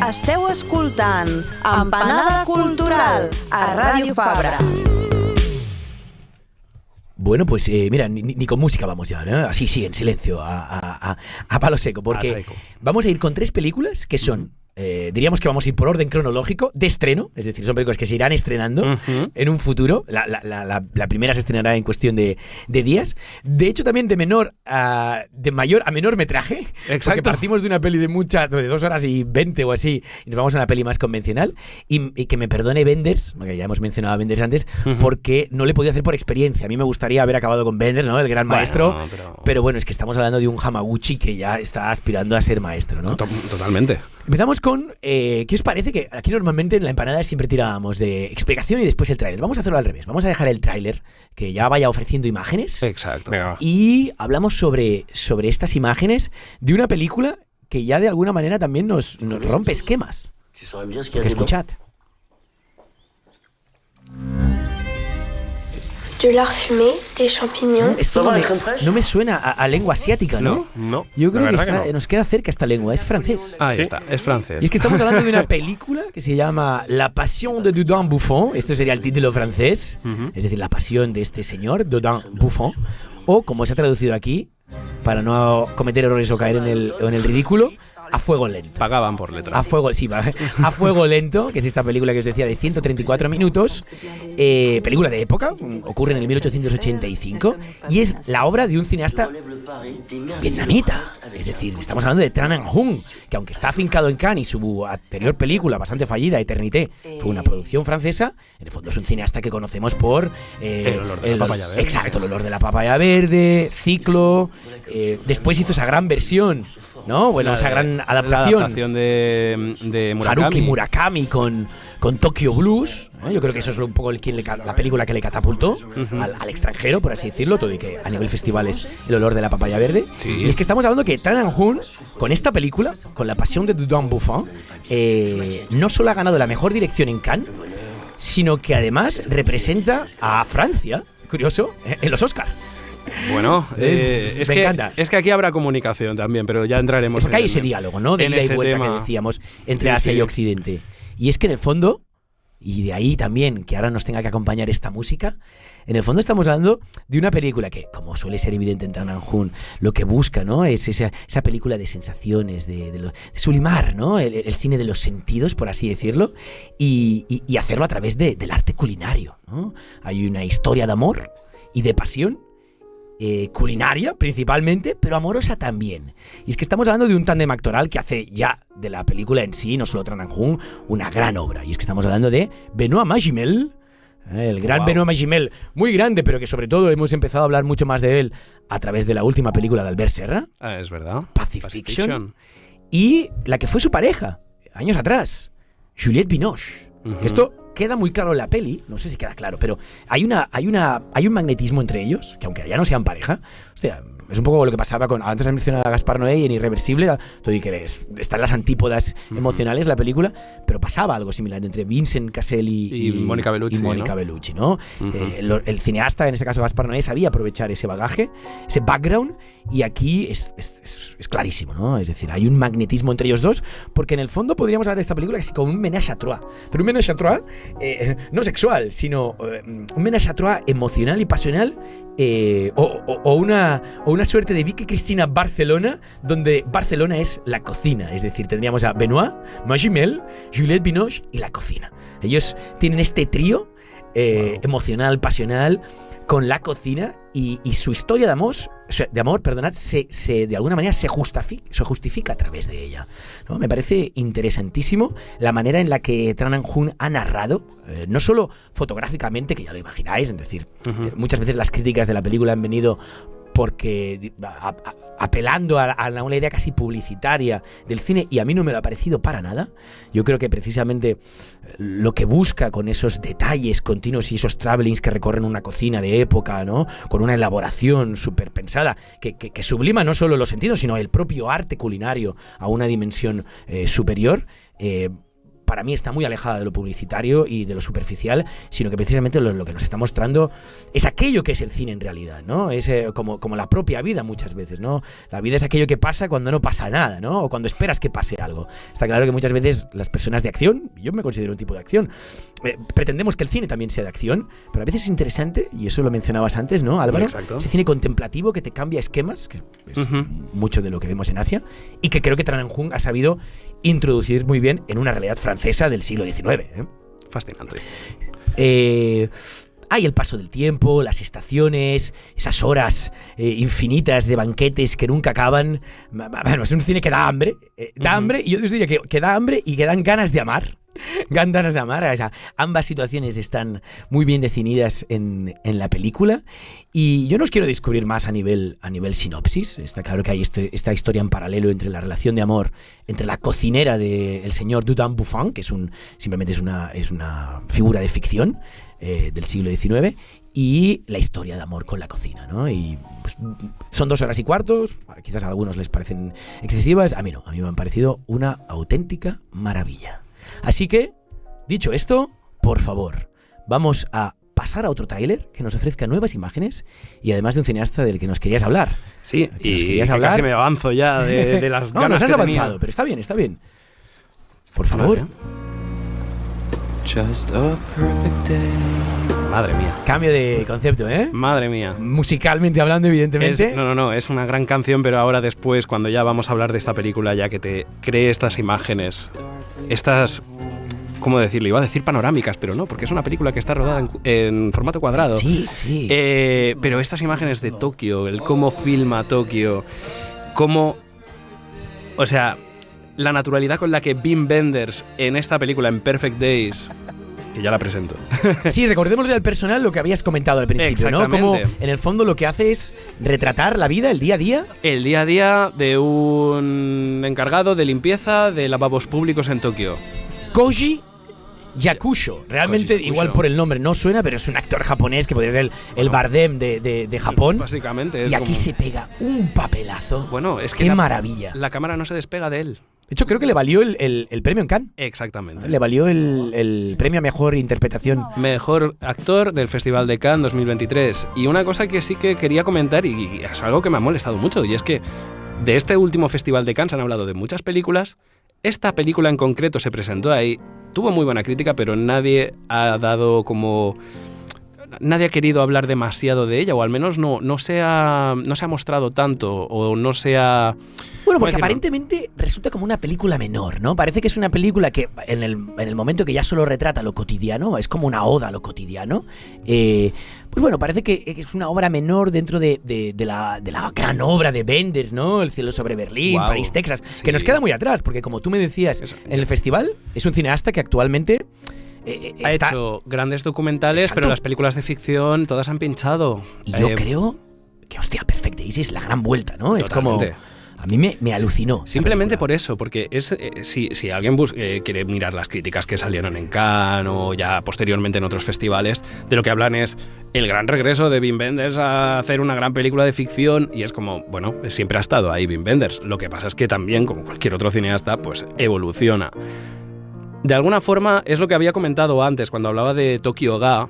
Esteu escoltant Empanada Cultural a Radio Fabra. Bueno, pues mira, ni con música vamos ya, ¿no? Así, sí, en silencio, a palo seco, porque vamos a ir con 3 películas que son, diríamos que vamos a ir por orden cronológico de estreno, es decir, son películas que se irán estrenando en un futuro. La primera se estrenará en cuestión de días. De hecho, también de mayor a menor metraje. Exacto. Porque partimos de una peli de 2 horas y 20 o así, y nos vamos a una peli más convencional. Y que me perdone Wenders, porque ya hemos mencionado a Wenders antes, porque no le he podido hacer por experiencia. A mí me gustaría haber acabado con Wenders, ¿no? El gran maestro. Pero bueno, es que estamos hablando de un Hamaguchi que ya está aspirando a ser maestro, ¿no? Totalmente. Empezamos con, ¿qué os parece? Que aquí normalmente en la empanada siempre tirábamos de explicación y después el tráiler. Vamos a hacerlo al revés. Vamos a dejar el tráiler que ya vaya ofreciendo imágenes. Exacto. Y hablamos sobre estas imágenes de una película que ya de alguna manera también nos rompe esquemas. Porque escuchad. De lard fumé, des champignons. Esto no me suena a lengua asiática, ¿no? No. Yo creo que nos queda cerca esta lengua, es francés. Ahí está, es francés. Y es que estamos hablando de una película que se llama La Passion de Dodin Buffon. Este sería el título francés, es decir, la pasión de este señor, Dodin Buffon. O, como se ha traducido aquí, para no cometer errores o caer en el ridículo, A Fuego Lento. Pagaban por letra. A Fuego Lento, que es esta película que os decía de 134 minutos, película de época, ocurre en el 1885, y es la obra de un cineasta vietnamita. Es decir, estamos hablando de Tran Anh Hung, que aunque está afincado en Cannes y su anterior película, bastante fallida, Eternité, fue una producción francesa, en el fondo es un cineasta que conocemos por El olor de la papaya verde. Exacto, El olor de la papaya verde, Ciclo, después hizo esa gran versión, ¿no? Bueno, esa gran adaptación de Murakami. Haruki Murakami con Tokyo Blues, ¿eh? Yo creo que eso es un poco la película que le catapultó al extranjero, por así decirlo, todo y que a nivel festival es El olor de la papaya verde. Sí. Y es que estamos hablando que Tran Anh Hung, con esta película, con La Pasión de Dodin Buffon, no solo ha ganado la mejor dirección en Cannes, sino que además representa a Francia, curioso, en los Oscars. Bueno, me encanta. Es que aquí habrá comunicación también, pero ya entraremos Es que hay ese diálogo, ¿no? De ida y vuelta que decíamos entre Asia y Occidente. Y es que en el fondo, y de ahí también que ahora nos tenga que acompañar esta música, en el fondo estamos hablando de una película que, como suele ser evidente en Tran Anh Hung, lo que busca, ¿no? Es esa película de sensaciones, de sublimar, ¿no? El cine de los sentidos, por así decirlo, y hacerlo a través del arte culinario, ¿no? Hay una historia de amor y de pasión, culinaria principalmente, pero amorosa también. Y es que estamos hablando de un tándem actoral que hace ya de la película en sí, no solo Tran Anh Hung, una gran obra. Y es que estamos hablando de Benoît Magimel, el gran Benoît Magimel, muy grande, pero que sobre todo hemos empezado a hablar mucho más de él a través de la última película de Albert Serra, es verdad, Pacifiction, y la que fue su pareja años atrás, Juliette Binoche. Que esto queda muy claro en la peli, no sé si queda claro, pero hay un magnetismo entre ellos, que aunque ya no sean pareja, hostia, es un poco lo que pasaba con, antes has mencionado a Gaspar Noé y en Irreversible, todo y que están las antípodas emocionales la película, pero pasaba algo similar entre Vincent Cassel y Mónica Bellucci, Bellucci, ¿no? El cineasta, en este caso Gaspar Noé, sabía aprovechar ese bagaje, ese background, y aquí es clarísimo, ¿no? Es decir, hay un magnetismo entre ellos dos, porque en el fondo podríamos hablar de esta película casi como un ménage à trois, pero un ménage à trois no sexual, sino un ménage à trois emocional y pasional, o una suerte de Vicky Cristina Barcelona, donde Barcelona es la cocina. Es decir, tendríamos a Benoît Magimel, Juliette Binoche y la cocina. Ellos tienen este trío emocional, pasional, con la cocina, y su historia de amor, de alguna manera se justifica a través de ella, ¿no? Me parece interesantísimo la manera en la que Tran Anh Hung ha narrado, no solo fotográficamente, que ya lo imagináis, es decir, muchas veces las críticas de la película han venido porque apelando a una idea casi publicitaria del cine, y a mí no me lo ha parecido para nada. Yo creo que precisamente lo que busca con esos detalles continuos y esos travelings que recorren una cocina de época, ¿no? Con una elaboración súper pensada, que sublima no solo los sentidos, sino el propio arte culinario a una dimensión superior, para mí está muy alejada de lo publicitario y de lo superficial, sino que precisamente lo que nos está mostrando es aquello que es el cine en realidad, ¿no? Es como la propia vida muchas veces, ¿no? La vida es aquello que pasa cuando no pasa nada, ¿no? O cuando esperas que pase algo. Está claro que muchas veces las personas de acción, yo me considero un tipo de acción, pretendemos que el cine también sea de acción, pero a veces es interesante, y eso lo mencionabas antes, ¿no, Álvaro? Exacto. Ese cine contemplativo que te cambia esquemas, que es mucho de lo que vemos en Asia, y que creo que Tran Anh Hung ha sabido introducir muy bien en una realidad francesa del siglo XIX. Fascinante. Hay el paso del tiempo, las estaciones, esas horas infinitas de banquetes que nunca acaban. Bueno, es un cine que da hambre. Da hambre, y yo os diría que da hambre y que dan ganas de amar. Ganas de amar. O sea, ambas situaciones están muy bien definidas en la película. Y yo no os quiero descubrir más a nivel sinopsis. Está claro que hay esta historia en paralelo entre la relación de amor entre la cocinera del señor Dudin Buffon, que simplemente es una figura de ficción del siglo XIX, y la historia de amor con la cocina, ¿no? Y pues, son 2 horas y cuarto, quizás a algunos les parecen excesivas, a mí no, a mí me han parecido una auténtica maravilla. Así que, dicho esto, por favor, vamos a pasar a otro tráiler que nos ofrezca nuevas imágenes y además de un cineasta del que nos querías hablar. Sí, y casi me avanzo ya de las no, ganas nos has que avanzado, tenía. pero está bien. Por favor. Vale. Just a perfect day. Madre mía. Cambio de concepto, ¿eh? Madre mía. Musicalmente hablando, evidentemente. No, es una gran canción, pero ahora después, cuando ya vamos a hablar de esta película, ya que te cree estas imágenes, estas, ¿cómo decirlo? Iba a decir panorámicas, pero no, porque es una película que está rodada en formato cuadrado. Sí. Pero estas imágenes de Tokio, el cómo filma Tokio, cómo... O sea, la naturalidad con la que Wim Wenders en esta película, en Perfect Days... que ya la presento. Sí, recordémosle al personal lo que habías comentado al principio, ¿no? Como en el fondo lo que hace es retratar la vida, el día a día. El día a día de un encargado de limpieza de lavabos públicos en Tokio. Koji Yakusho. Realmente, Koji Yakusho. igual por el nombre no suena, pero es un actor japonés que podría ser el Bardem de Japón. Básicamente. Es y aquí como... se pega un papelazo. Bueno, es que ¡qué maravilla! La cámara no se despega de él. De hecho, creo que le valió el premio en Cannes. Exactamente. Le valió el premio a mejor interpretación. Mejor actor del Festival de Cannes 2023. Y una cosa que sí que quería comentar, y es algo que me ha molestado mucho, y es que de este último Festival de Cannes han hablado de muchas películas. Esta película en concreto se presentó ahí, tuvo muy buena crítica, pero nadie ha dado como... Nadie ha querido hablar demasiado de ella, o al menos no se ha mostrado tanto, o no se ha... Bueno, porque aparentemente resulta como una película menor, ¿no? Parece que es una película que en el momento que ya solo retrata lo cotidiano, es como una oda a lo cotidiano. Pues bueno, parece que es una obra menor dentro de la gran obra de Wenders, ¿no? El cielo sobre Berlín, Wow. París, Texas, Sí. que nos queda muy atrás, porque como tú me decías en el festival, es un cineasta que actualmente... ha hecho grandes documentales, Exacto. pero las películas de ficción todas han pinchado. Y yo creo que, hostia, Perfect Days es la gran vuelta, ¿no? Es como... Totalmente. A mí me alucinó. Simplemente por eso, porque es si alguien quiere mirar las críticas que salieron en Cannes o ya posteriormente en otros festivales, de lo que hablan es el gran regreso de Wim Wenders a hacer una gran película de ficción, y es como, bueno, siempre ha estado ahí Wim Wenders. Lo que pasa es que también, como cualquier otro cineasta, pues evoluciona. De alguna forma, es lo que había comentado antes cuando hablaba de Tokyo Ga,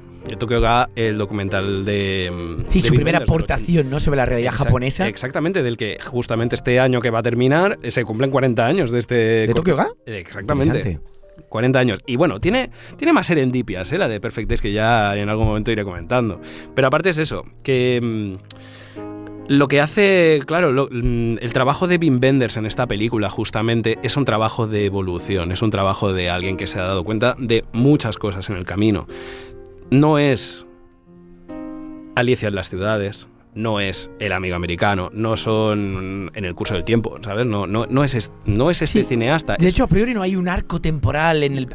el documental de... Sí, de su Wim primera Wenders, aportación, ¿no? Sobre la realidad japonesa. Exactamente, del que justamente este año que va a terminar se cumplen 40 años de este... ¿De Tokyo Ga? Exactamente. Interesante. 40 años. Y bueno, tiene más serendipias, la de Perfect Days, que ya en algún momento iré comentando. Pero aparte es eso, que... Lo que hace, claro, el trabajo de Wim Wenders en esta película justamente es un trabajo de evolución, es un trabajo de alguien que se ha dado cuenta de muchas cosas en el camino. No es Alicia en las ciudades, no es El amigo americano, no son En el curso del tiempo, ¿sabes? No es este Sí. cineasta. De hecho, a priori no hay un arco temporal en el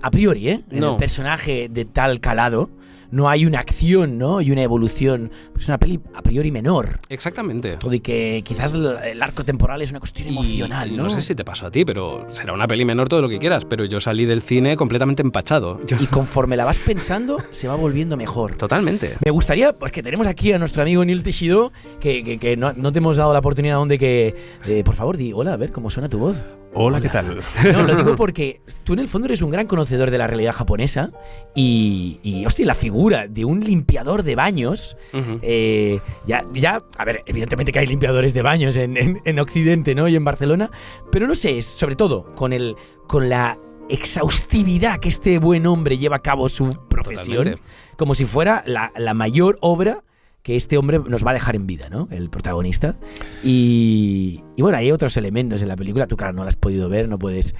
No. el personaje de tal calado. No hay una acción, ¿no? Y una evolución. Es una peli a priori menor. Exactamente. Todo y que quizás el arco temporal es una cuestión emocional, ¿no? No sé si te pasó a ti, pero será una peli menor todo lo que quieras, pero yo salí del cine completamente empachado. Y conforme la vas pensando, se va volviendo mejor. Totalmente. Me gustaría, pues que tenemos aquí a nuestro amigo Neil Teixidó, que no te hemos dado la oportunidad aún de que... por favor, di hola, a ver cómo suena tu voz. Hola, ¿qué tal? No, lo digo porque tú en el fondo eres un gran conocedor de la realidad japonesa y hostia, la figura de un limpiador de baños, a ver, evidentemente que hay limpiadores de baños en Occidente, ¿no? Y en Barcelona, pero no sé, sobre todo con la exhaustividad que este buen hombre lleva a cabo su profesión, Totalmente. como si fuera la mayor obra que este hombre nos va a dejar en vida, ¿no? El protagonista. Y bueno, hay otros elementos en la película. Tú, claro, no la has podido ver, no puedes...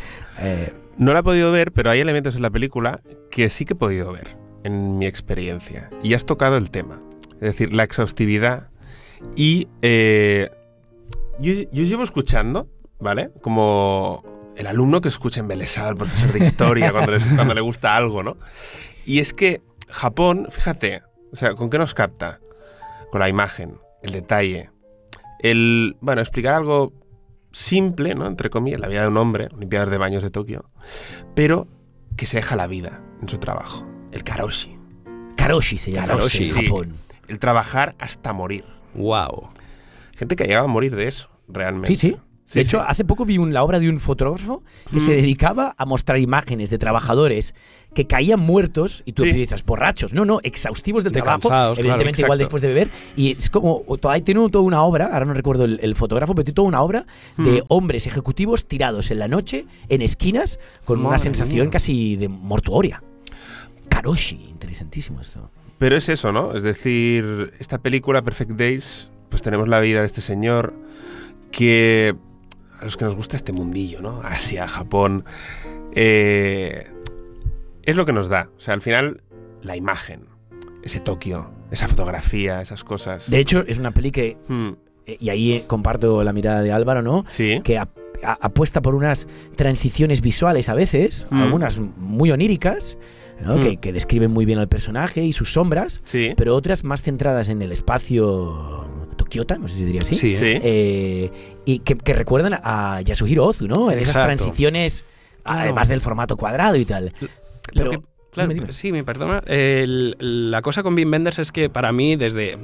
No la he podido ver, pero hay elementos en la película que sí que he podido ver, en mi experiencia. Y has tocado el tema. Es decir, la exhaustividad. Y yo llevo escuchando, ¿vale? Como el alumno que escucha embelesado al profesor de historia cuando le gusta algo, ¿no? Y es que Japón, fíjate, o sea, ¿con qué nos capta? Con la imagen, el detalle, explicar algo simple, ¿no? Entre comillas, la vida de un hombre, un limpiador de baños de Tokio, pero que se deja la vida en su trabajo. El karoshi. Karoshi se llama Karoshi, en sí. Japón. El trabajar hasta morir. Wow. Gente que ha llegado a morir de eso, realmente. Sí. Sí, De hecho, sí. hace poco vi la obra de un fotógrafo que se dedicaba a mostrar imágenes de trabajadores que caían muertos y tú Sí. piensas, borrachos. No, exhaustivos del De trabajo, cansados, claro. evidentemente igual Exacto. después de beber. Y es como, tiene toda una obra, ahora no recuerdo el fotógrafo, pero tiene toda una obra de hombres ejecutivos tirados en la noche, en esquinas, con una Madre sensación mía. casi de mortuoria. Karoshi, interesantísimo esto. Pero es eso, ¿no? Es decir, esta película, Perfect Days, pues tenemos la vida de este señor que... A los que nos gusta este mundillo, ¿no? Asia, Japón. Es lo que nos da. O sea, al final, la imagen. Ese Tokio, esa fotografía, esas cosas. De hecho, es una peli que, y ahí comparto la mirada de Álvaro, ¿no? Sí. Que apuesta por unas transiciones visuales a veces, algunas muy oníricas, ¿no? Que describen muy bien al personaje y sus sombras, Sí. pero otras más centradas en el espacio Tokiota, no sé si se diría así, Sí. Sí. y que recuerdan a Yasuhiro Ozu, ¿no? En esas Exacto. transiciones, Claro. además del formato cuadrado y tal. Lo Pero, que- claro, dime. sí, me perdona. La cosa con Wim Wenders es que para mí,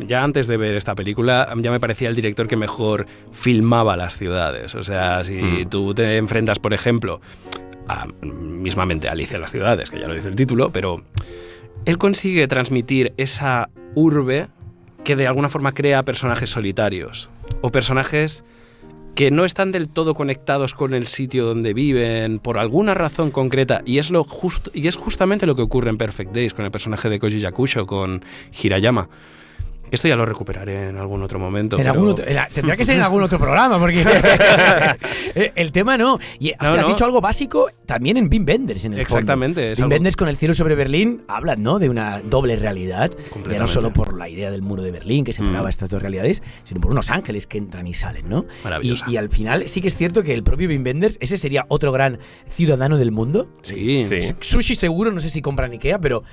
ya antes de ver esta película, ya me parecía el director que mejor filmaba las ciudades. O sea, si tú te enfrentas, por ejemplo, mismamente a Alicia en las ciudades, que ya lo dice el título, pero él consigue transmitir esa urbe que de alguna forma crea personajes solitarios o personajes que no están del todo conectados con el sitio donde viven por alguna razón concreta, y es justamente lo que ocurre en Perfect Days con el personaje de Koji Yakusho, con Hirayama. Esto ya lo recuperaré en algún otro momento. Tendrá que ser en algún otro programa, porque el tema no. Y hostia, has dicho algo básico también en Wim Wenders, en el Exactamente, fondo. es Wim algo- Wenders con El cielo sobre Berlín hablan, ¿no? De una doble realidad. Ya no Completamente. solo por la idea del muro de Berlín que separaba estas dos realidades, sino por unos ángeles que entran y salen, ¿no? Maravillosa. Y al final sí que es cierto que el propio Wim Wenders, ese sería otro gran ciudadano del mundo. Sí. Sí. Sushi seguro, no sé si compran Ikea, pero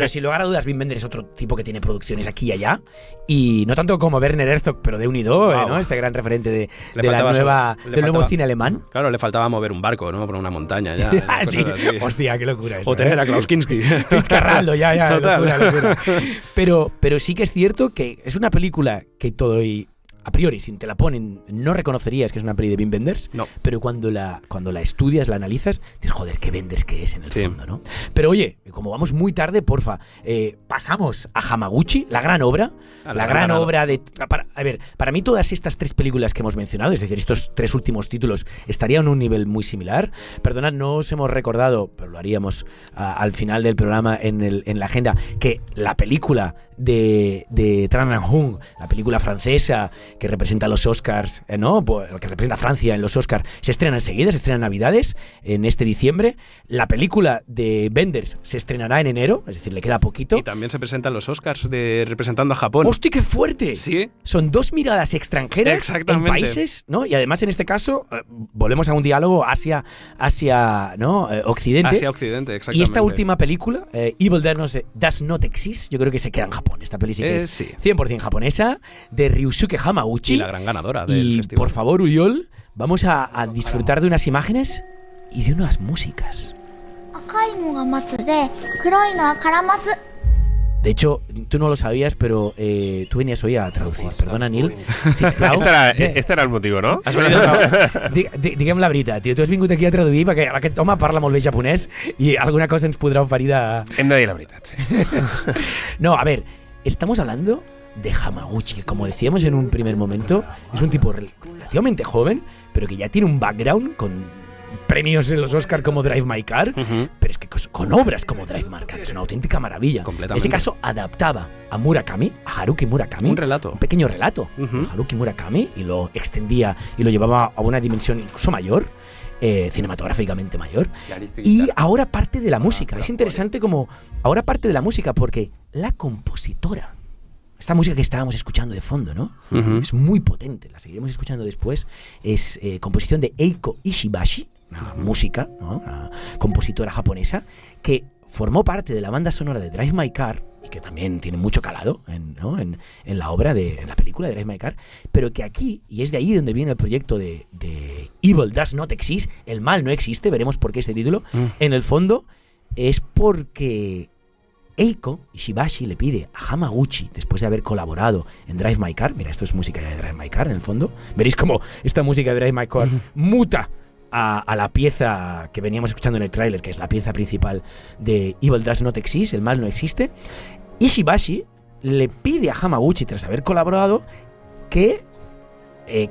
sin lugar a dudas, Wim Wenders es otro tipo que tiene producciones aquí y allá. Y no tanto como Werner Herzog, pero de unido, Wow. ¿no? Este gran referente Le del faltaba nuevo faltaba- cine alemán. Claro, le faltaba mover un barco, ¿no? Por una montaña ya. Ah, cosas sí. así. Hostia, qué locura eso. O tener a Klaus Kinski. Fitzcarraldo, ya, Total. locura. Pero sí que es cierto que es una película que todo y a priori, si te la ponen, no reconocerías que es una peli de Wim Wenders, No. pero cuando la estudias, la analizas, dices, joder, qué Wenders que es en el Sí. fondo, ¿no? Pero oye, como vamos muy tarde, porfa, pasamos a Hamaguchi, la gran obra, la gran obra de... Para mí todas estas tres películas que hemos mencionado, es decir, estos tres últimos títulos, estarían en un nivel muy similar. Perdonad, no os hemos recordado, pero lo haríamos al final del programa en la agenda, que la película de Tran Anh Hung, la película francesa que representa los Oscars, ¿no? Que representa a Francia en los Oscars, se estrena enseguida, se estrena en Navidades, en este diciembre. La película de Wenders se estrenará en enero, es decir, le queda poquito. Y también se presentan los Oscars representando a Japón. ¡Hostia, qué fuerte! Sí. Son dos miradas extranjeras en Exactamente. países, ¿no? Y además en este caso volvemos a un diálogo Asia, ¿no? Occidente. Asia-Occidente, exactamente. Y esta última película, Evil Does Not Exist, yo creo que se queda en Japón. Esta peli sí que es sí. 100% japonesa, de Ryusuke Hamaguchi. Y la gran ganadora del Y festival. por favor, Uriol, vamos a disfrutar de unas imágenes y de unas músicas. 赤いのが松で黒いのはカラマツ De hecho, tú no lo sabías, pero tú venías hoy a traducir. Perdona, Nil. Sisplau. Este era el motivo, no? Digue'm la veritat, tio. Tu has vingut aquí a traduir perquè aquest home parla molt bé japonès i alguna cosa ens podrà oferir de... Hem de dir la veritat, sí. No, a ver, estamos hablando de Hamaguchi, que como decíamos en un primer momento, es un tipo relativamente joven, pero que ya tiene un background con premios en los Oscar como Drive My Car, pero es que con obras como Drive My Car, es una auténtica maravilla. En ese caso adaptaba a Murakami, a Haruki Murakami, un pequeño relato de Haruki Murakami, y lo extendía y lo llevaba a una dimensión incluso mayor, cinematográficamente mayor. Y ahora parte de la música. Es interesante como ahora parte de la música porque la compositora, esta música que estábamos escuchando de fondo, ¿no? Es muy potente, la seguiremos escuchando después. Es composición de Eiko Ishibashi, una música, ¿no? Una compositora japonesa que formó parte de la banda sonora de Drive My Car y que también tiene mucho calado en la obra, en la película de Drive My Car, pero que aquí, y es de ahí donde viene el proyecto de Evil Does Not Exist, el mal no existe, veremos por qué este título, en el fondo es porque Eiko Ishibashi le pide a Hamaguchi, después de haber colaborado en Drive My Car, mira, esto es música de Drive My Car en el fondo, veréis cómo esta música de Drive My Car muta a la pieza que veníamos escuchando en el tráiler, que es la pieza principal de Evil Does Not Exist, el mal no existe. Ishibashi le pide a Hamaguchi, tras haber colaborado, que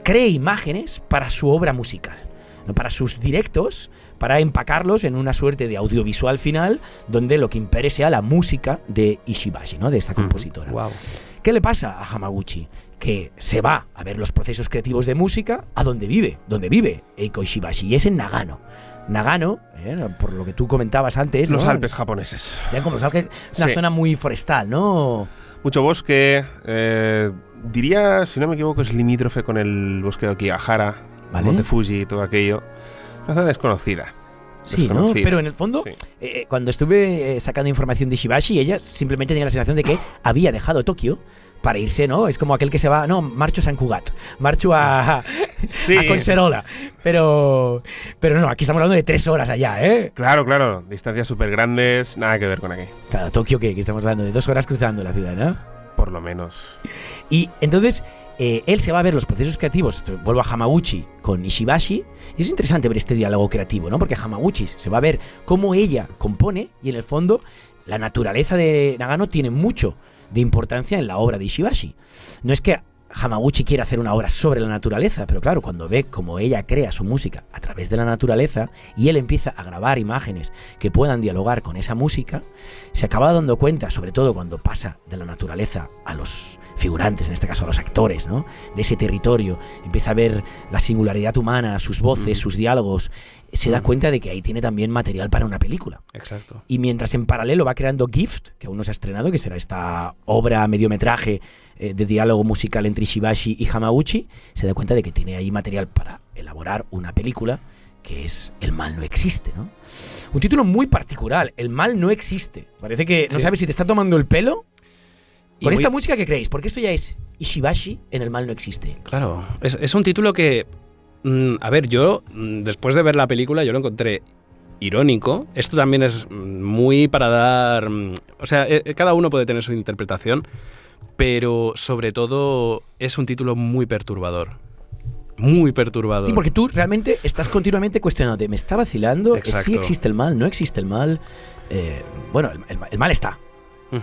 cree imágenes para su obra musical, ¿no? Para sus directos, para empacarlos en una suerte de audiovisual final donde lo que impere sea la música de Ishibashi, ¿no? De esta compositora. Wow. ¿Qué le pasa a Hamaguchi? Que se va a ver los procesos creativos de música a donde vive Eiko Ishibashi, y es en Nagano. Nagano, por lo que tú comentabas antes, los ¿no? Alpes japoneses. Ya como los Alpes, una zona muy forestal, ¿no? Mucho bosque, diría, si no me equivoco, es limítrofe con el bosque de Okigahara, Monte Fuji y todo aquello. Una zona desconocida. Sí, ¿no? Pero en el fondo, cuando estuve sacando información de Ishibashi, ella simplemente tenía la sensación de que había dejado Tokio para irse, ¿no? Es como aquel que se va, no, marcho a San Cugat, marcho a Collserola. Pero no, aquí estamos hablando de 3 horas allá, ¿eh? Claro, distancias súper grandes, nada que ver con aquí. Claro, Tokio, ¿qué? Que estamos hablando de 2 horas cruzando la ciudad, ¿no? Por lo menos. Y entonces, él se va a ver los procesos creativos, vuelvo a Hamaguchi con Ishibashi, y es interesante ver este diálogo creativo, ¿no? Porque Hamaguchi se va a ver cómo ella compone, y en el fondo, la naturaleza de Nagano tiene mucho de importancia en la obra de Ishibashi. No es que Hamaguchi quiera hacer una obra sobre la naturaleza, pero claro, cuando ve cómo ella crea su música a través de la naturaleza y él empieza a grabar imágenes que puedan dialogar con esa música, se acaba dando cuenta, sobre todo cuando pasa de la naturaleza a los figurantes, en este caso a los actores, ¿no? De ese territorio, empieza a ver la singularidad humana, sus voces, sus diálogos, se da cuenta de que ahí tiene también material para una película. Exacto. Y mientras en paralelo va creando Gift, que aún no se ha estrenado, que será esta obra mediometraje de diálogo musical entre Ishibashi y Hamaguchi, se da cuenta de que tiene ahí material para elaborar una película que es El mal no existe, ¿no? Un título muy particular, El mal no existe. Parece que no sabes si te está tomando el pelo con esta música que creéis, porque esto ya es Ishibashi en El mal no existe. Claro, es un título que, a ver, yo después de ver la película yo lo encontré irónico. Esto también es muy para dar, o sea, cada uno puede tener su interpretación, pero sobre todo es un título muy perturbador. Muy perturbador. Sí, porque tú realmente estás continuamente cuestionándote, ¿me está vacilando? Exacto. ¿Sí existe el mal? ¿No existe el mal? Bueno, el mal está.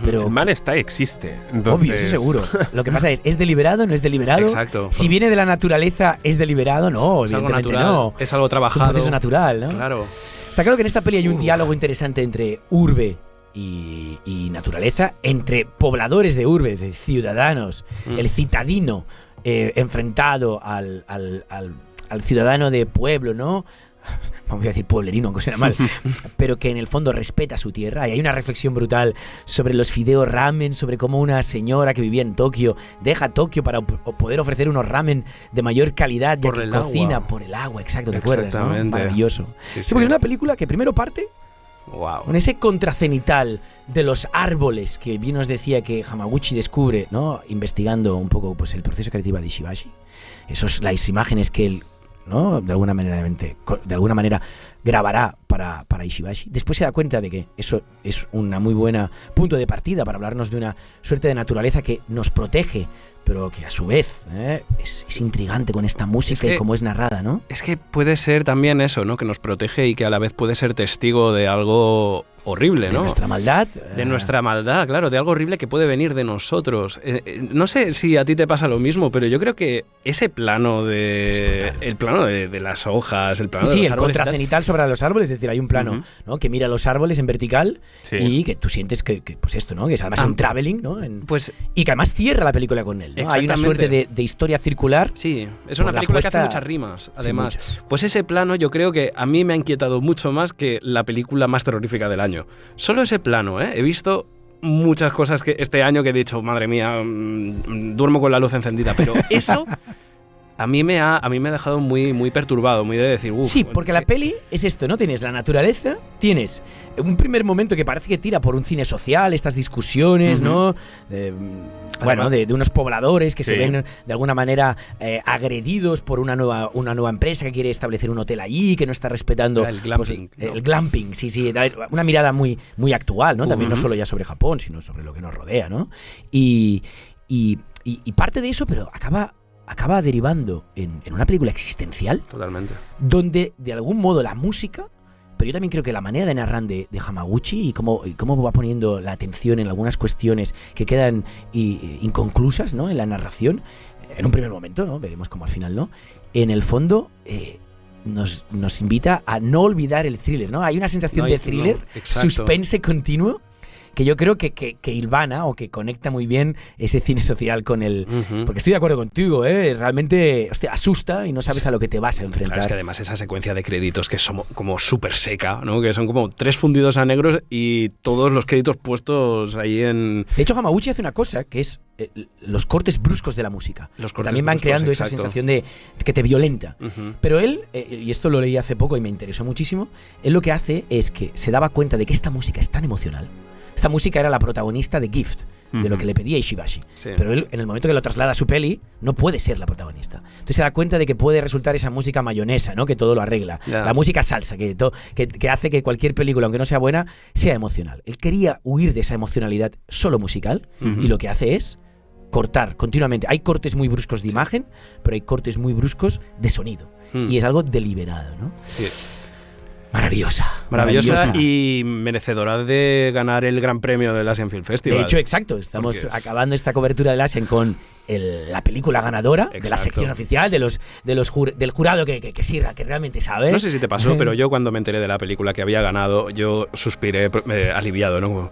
Pero el mal está y existe. Entonces... Obvio, eso seguro. Lo que pasa ¿es deliberado? ¿No es deliberado? Exacto. Si viene de la naturaleza, ¿es deliberado? No, es algo evidentemente natural, no. es algo trabajado. Es un proceso natural, ¿no? Claro. Está claro que en esta peli hay un diálogo interesante entre urbe y naturaleza, entre pobladores de urbes, de ciudadanos, el citadino enfrentado al ciudadano de pueblo, ¿no? Vamos a decir pueblerino, aunque suena mal, pero que en el fondo respeta su tierra. Y hay una reflexión brutal sobre los fideos ramen, sobre cómo una señora que vivía en Tokio deja Tokio para poder ofrecer unos ramen de mayor calidad, ya que cocina por el agua. Exacto, ¿te acuerdas? ¿No? Maravilloso. Sí, porque es una película que primero parte con ese contracenital de los árboles que bien nos decía que Hamaguchi descubre, ¿no? Investigando un poco pues, el proceso creativo de Ishibashi. Las imágenes que él, ¿no? de alguna manera grabará para para Ishibashi. Después se da cuenta de que eso es una muy buena punto de partida para hablarnos de una suerte de naturaleza que nos protege, pero que a su vez es intrigante con esta música y cómo es narrada, ¿no? Es que puede ser también eso, ¿no? Que nos protege y que a la vez puede ser testigo de algo horrible, ¿no? De nuestra maldad. De nuestra maldad, claro, de algo horrible que puede venir de nosotros. No sé si a ti te pasa lo mismo, pero yo creo que ese plano el plano de las hojas, el plano de los el árboles, contracenital sobre los árboles, es decir, hay un plano, ¿no? Que mira los árboles en vertical y que tú sientes que pues esto, ¿no? Que es además un traveling, ¿no? Y que además cierra la película con él, ¿no? Hay una suerte de historia circular. Sí, es una película que hace muchas rimas, además. Sí, pues ese plano yo creo que a mí me ha inquietado mucho más que la película más terrorífica del año. Solo ese plano, he visto muchas cosas que este año que he dicho, madre mía, duermo con la luz encendida, pero eso a mí me ha dejado muy, muy perturbado, muy de decir, uff. Sí, porque la peli es esto, ¿no? Tienes la naturaleza, tienes un primer momento que parece que tira por un cine social, estas discusiones, ¿no? De unos pobladores que se ven de alguna manera agredidos por una nueva empresa que quiere establecer un hotel allí, que no está respetando el glamping. Pues, el glamping, sí. Una mirada muy, muy actual, ¿no? También no solo ya sobre Japón, sino sobre lo que nos rodea, ¿no? Y parte de eso, pero acaba derivando en una película existencial. Totalmente. Donde, de algún modo, la música, pero yo también creo que la manera de narrar de Hamaguchi y cómo va poniendo la atención en algunas cuestiones que quedan inconclusas, ¿no? En la narración, en un primer momento, ¿no? Veremos cómo al final no. En el fondo, nos invita a no olvidar el thriller, ¿no? Hay una sensación de thriller, suspense continuo, que yo creo que hilvana o que conecta muy bien ese cine social con el... Porque estoy de acuerdo contigo, realmente asusta y no sabes a lo que te vas a enfrentar. Claro, es que además esa secuencia de créditos que es como súper seca, ¿no? Que son como 3 fundidos a negros y todos los créditos puestos ahí en... De hecho, Hamaguchi hace una cosa que es los cortes bruscos de la música. Los cortes también van creando esa sensación de que te violenta. Pero él, y esto lo leí hace poco y me interesó muchísimo, él lo que hace es que se daba cuenta de que esta música es tan emocional. Esta música era la protagonista de Gift, de lo que le pedía Ishibashi. Sí. Pero él, en el momento que lo traslada a su peli, no puede ser la protagonista. Entonces se da cuenta de que puede resultar esa música mayonesa, ¿no? Que todo lo arregla. La música salsa, que hace que cualquier película, aunque no sea buena, sea emocional. Él quería huir de esa emocionalidad solo musical y lo que hace es cortar continuamente. Hay cortes muy bruscos de imagen, pero hay cortes muy bruscos de sonido. Y es algo deliberado, ¿no? Sí. Maravillosa y merecedora de ganar el Gran Premio del Asian Film Festival. De hecho, exacto. Estamos acabando esta cobertura del Asian con la película ganadora de la sección oficial del jurado que sirva, que realmente sabe. No sé si te pasó, pero yo cuando me enteré de la película que había ganado, yo suspiré aliviado, ¿no? Como...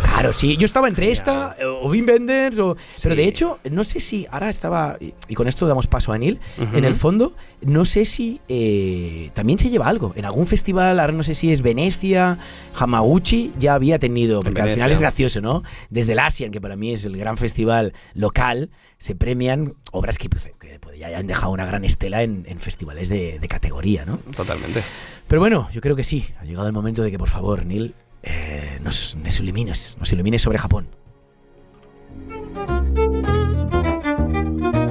Claro, sí. Yo estaba entre esta o Wim Wenders pero de hecho, no sé si ahora estaba, y con esto damos paso a Neil, en el fondo, no sé si también se lleva algo. En algún festival, ahora no sé si es Venecia, Hamaguchi ya había tenido, porque al final es gracioso, ¿no? Desde el Asian, que para mí es el gran festival local, se premian obras que ya hayan dejado una gran estela en festivales de categoría, ¿no? Totalmente. Pero bueno, yo creo que sí, ha llegado el momento de que, por favor, Neil, nos ilumines sobre Japón.